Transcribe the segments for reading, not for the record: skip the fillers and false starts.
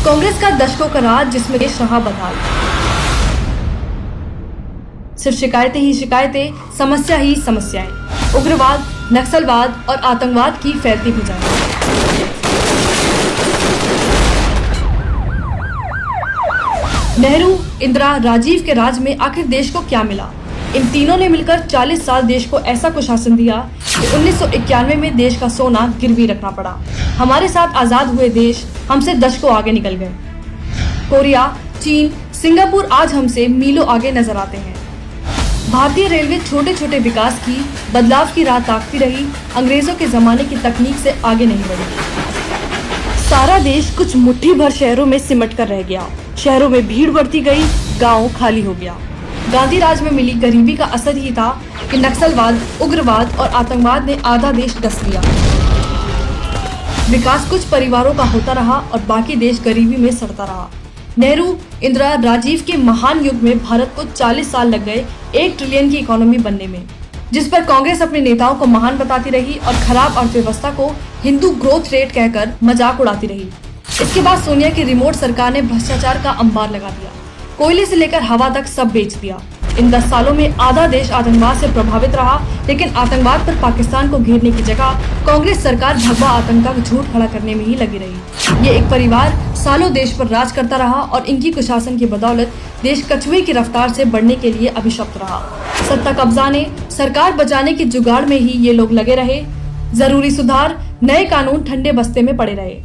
कांग्रेस का दशकों का राज जिसमें देश रहा बदहाल। सिर्फ शिकायतें ही शिकायतें, समस्या ही समस्याएं, उग्रवाद, नक्सलवाद और आतंकवाद की फैलती भुजाएं। नेहरू, इंदिरा, राजीव के राज में आखिर देश को क्या मिला? इन तीनों ने मिलकर 40 साल देश को ऐसा कुशासन दिया कि 1991 में देश का सोना गिरवी रखना पड़ा। हमारे साथ आजाद हुए देश हमसे दशकों आगे निकल गए। कोरिया, चीन, सिंगापुर आज हमसे मीलों आगे नजर आते हैं। भारतीय रेलवे छोटे छोटे विकास की, बदलाव की राह ताकती रही, अंग्रेजों के जमाने की तकनीक से आगे नहीं बढ़ी। सारा देश कुछ मुट्ठी भर शहरों में सिमट कर रह गया। शहरों में भीड़ बढ़ती गई, गांव खाली हो गया। गांधी राज में मिली गरीबी का असर ही था कि नक्सलवाद, उग्रवाद और आतंकवाद ने आधा देश डस लिया। विकास कुछ परिवारों का होता रहा और बाकी देश गरीबी में सड़ता रहा। नेहरू, इंदिरा, राजीव के महान युग में भारत को 40 साल लग गए 1 ट्रिलियन की इकोनॉमी बनने में, जिस पर कांग्रेस अपने नेताओं को महान बताती रही और खराब अर्थव्यवस्था को हिंदू ग्रोथ रेट कहकर मजाक उड़ाती रही। इसके बाद सोनिया की रिमोट सरकार ने भ्रष्टाचार का अंबार लगा दिया। कोयले से लेकर हवा तक सब बेच दिया। इन 10 सालों में आधा देश आतंकवाद से प्रभावित रहा, लेकिन आतंकवाद पर पाकिस्तान को घेरने की जगह कांग्रेस सरकार भगवा आतंक का झूठ खड़ा करने में ही लगी रही। ये एक परिवार सालों देश पर राज करता रहा और इनकी कुशासन की बदौलत देश कछुए की रफ्तार से बढ़ने के लिए अभिशप्त रहा। सत्ता कब्जाने, सरकार बचाने के जुगाड़ में ही ये लोग लगे रहे। जरूरी सुधार, नए कानून ठंडे बस्ते में पड़े रहे।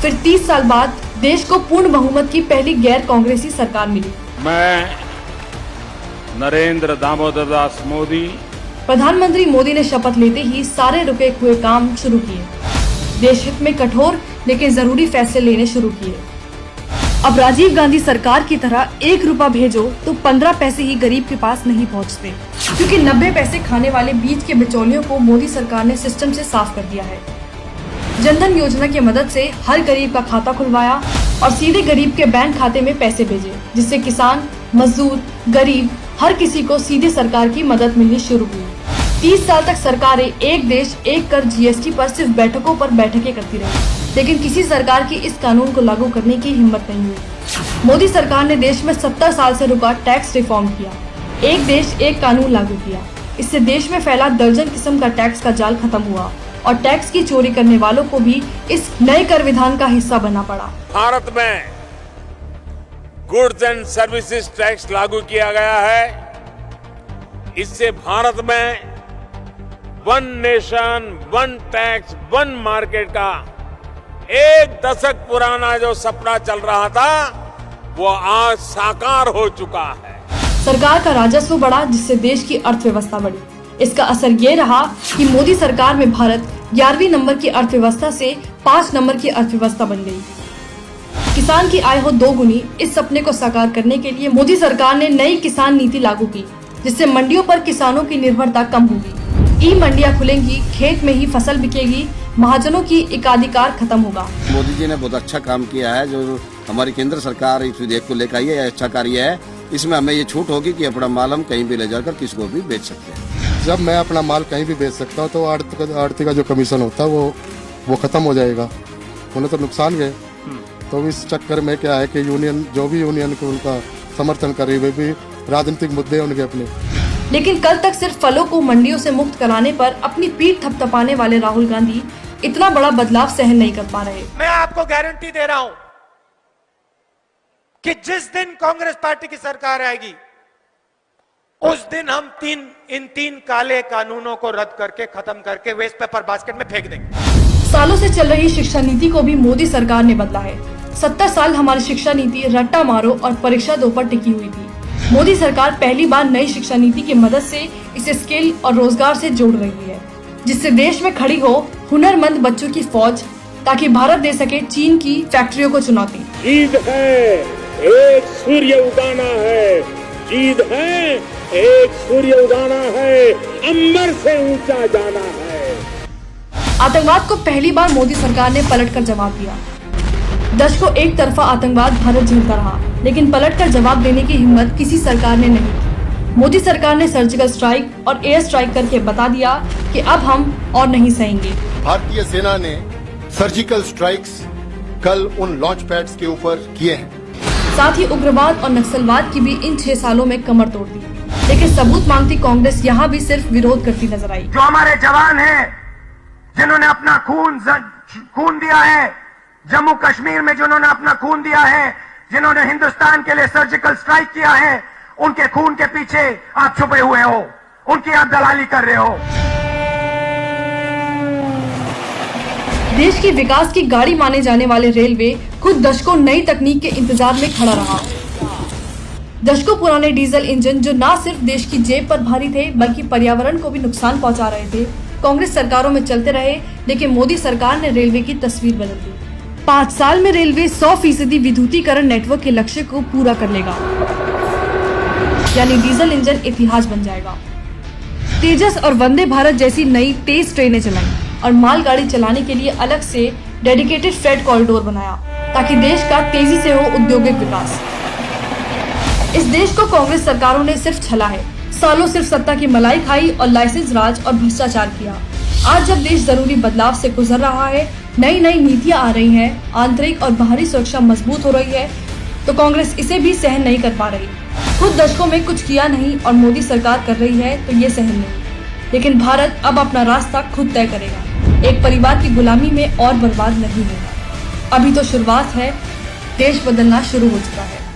फिर 30 साल बाद देश को पूर्ण बहुमत की पहली गैर कांग्रेसी सरकार मिली। मैं नरेंद्र दामोदर दास मोदी। प्रधानमंत्री मोदी ने शपथ लेते ही सारे रुके हुए काम शुरू किए। देश हित में कठोर लेकिन जरूरी फैसले लेने शुरू किए। अब राजीव गांधी सरकार की तरह 1 रुपया भेजो तो 15 पैसे ही गरीब के पास नहीं पहुंचते, क्योंकि 90 पैसे खाने वाले बीच के बिचौलियों को मोदी सरकार ने सिस्टम से साफ कर दिया है। जनधन योजना की मदद से हर गरीब का खाता खुलवाया और सीधे गरीब के बैंक खाते में पैसे भेजे, जिससे किसान, मजदूर, गरीब हर किसी को सीधे सरकार की मदद मिलनी शुरू हुई। 30 साल तक सरकारें एक देश एक कर जीएसटी पर सिर्फ बैठकों पर बैठकें करती रही, लेकिन किसी सरकार की इस कानून को लागू करने की हिम्मत नहीं हुई। मोदी सरकार ने देश में 70 साल से रुका टैक्स रिफॉर्म किया। एक देश एक कानून लागू किया। इससे देश में फैला दर्जन किस्म का टैक्स का जाल खत्म हुआ और टैक्स की चोरी करने वालों को भी इस नए कर विधान का हिस्सा बनना पड़ा। भारत में गुड्स एंड सर्विसेज टैक्स लागू किया गया है। इससे भारत में 1 नेशन 1 टैक्स 1 मार्केट का 1 दशक पुराना जो सपना चल रहा था वो आज साकार हो चुका है। सरकार का राजस्व बढ़ा, जिससे देश की अर्थव्यवस्था बढ़ी। इसका असर ये रहा कि मोदी सरकार में भारत 11वीं नंबर की अर्थव्यवस्था से 5 नंबर की अर्थव्यवस्था बन गई। किसान की आय हो 2 गुनी। इस सपने को साकार करने के लिए मोदी सरकार ने नई किसान नीति लागू की, जिससे मंडियों पर किसानों की निर्भरता कम होगी। ई-मंडियां खुलेंगी, खेत में ही फसल बिकेगी, महाजनों की एकाधिकार खत्म होगा। मोदी जी ने बहुत अच्छा काम किया है। जो हमारी केंद्र सरकार इस विधेयक को लेकर आई है, अच्छा कार्य है। इसमें हमें ये छूट होगी कि अपना माल हम कहीं भी ले जाकर किसी को भी बेच सकते हैं। जब मैं अपना माल कहीं भी बेच सकता हूँ तो आड़ती का जो कमीशन होता है वो खत्म हो जाएगा। उन्हें तो नुकसान गए। तो इस चक्कर में क्या है कि यूनियन, जो भी यूनियन को उनका समर्थन कर रही है, वे भी राजनीतिक मुद्दे उनके अपने। लेकिन कल तक सिर्फ फलों को मंडियों से मुक्त कराने पर अपनी पीठ थपथपाने वाले राहुल गांधी इतना बड़ा बदलाव सहन नहीं कर पा रहे। मैं आपको गारंटी दे रहा हूं कि जिस दिन कांग्रेस पार्टी की सरकार आएगी उस दिन हम इन तीन काले कानूनों को रद्द करके, खत्म करके वेस्ट पेपर बास्केट में फेंक देंगे। सालों से चल रही शिक्षा नीति को भी मोदी सरकार ने बदला है। 70 साल हमारी शिक्षा नीति रट्टा मारो और परीक्षा दो पर टिकी हुई थी। मोदी सरकार पहली बार नई शिक्षा नीति की मदद से इसे स्किल और रोजगार से जोड़ रही है, जिससे देश में खड़ी हो हुनरमंद बच्चों की फौज, ताकि भारत दे सके चीन की फैक्ट्रियों को चुनौती। जीत है एक सूर्य उगाना है, जीत है एक सूर्य उगाना है, अंबर से ऊंचा जाना है। आतंकवाद को पहली बार मोदी सरकार ने पलटकर जवाब दिया। दशकों एक तरफा आतंकवाद भारत झेलता रहा, लेकिन पलटकर जवाब देने की हिम्मत किसी सरकार ने नहीं की। मोदी सरकार ने सर्जिकल स्ट्राइक और एयर स्ट्राइक करके बता दिया कि अब हम और नहीं सहेंगे। भारतीय सेना ने सर्जिकल स्ट्राइक्स कल उन लॉन्च पैड्स के ऊपर किए हैं। साथ ही उग्रवाद और नक्सलवाद की भी इन 6 सालों में कमर तोड़ दी। लेकिन सबूत मांगती कांग्रेस यहाँ भी सिर्फ विरोध करती नजर आई। जो हमारे जवान हैं, जिन्होंने अपना खून दिया है, जम्मू कश्मीर में जिन्होंने अपना खून दिया है, जिन्होंने हिंदुस्तान के लिए सर्जिकल स्ट्राइक किया है, उनके खून के पीछे आप छुपे हुए हो, उनकी आप दलाली कर रहे हो। देश के विकास की गाड़ी माने जाने वाले रेलवे खुद दशकों नई तकनीक के इंतजार में खड़ा रहा। दशकों पुराने डीजल इंजन जो न सिर्फ देश की जेब पर भारी थे बल्कि पर्यावरण को भी नुकसान पहुंचा रहे थे, कांग्रेस सरकारों में चलते रहे। लेकिन मोदी सरकार ने रेलवे की तस्वीर बदल दी। 5 साल में रेलवे 100% विद्युतीकरण नेटवर्क के लक्ष्य को पूरा कर लेगा, यानी डीजल इंजन इतिहास बन जाएगा। तेजस और वंदे भारत जैसी नई तेज ट्रेनें चलाई और मालगाड़ी चलाने के लिए अलग से डेडिकेटेड फ्रेट कॉरिडोर बनाया ताकि देश का तेजी से हो औद्योगिक विकास। इस देश को कांग्रेस सरकारों ने सिर्फ छला है, सालों सिर्फ सत्ता की मलाई खाई और लाइसेंस राज और भ्रष्टाचार किया। आज जब देश जरूरी बदलाव से गुजर रहा है, नई नई नीतियां आ रही हैं, आंतरिक और बाहरी सुरक्षा मजबूत हो रही है, तो कांग्रेस इसे भी सहन नहीं कर पा रही। खुद दशकों में कुछ किया नहीं और मोदी सरकार कर रही है तो ये सहन नहीं। लेकिन भारत अब अपना रास्ता खुद तय करेगा, एक परिवार की गुलामी में और बर्बाद नहीं होगा। अभी तो शुरुआत है, देश बदलना शुरू हो चुका है।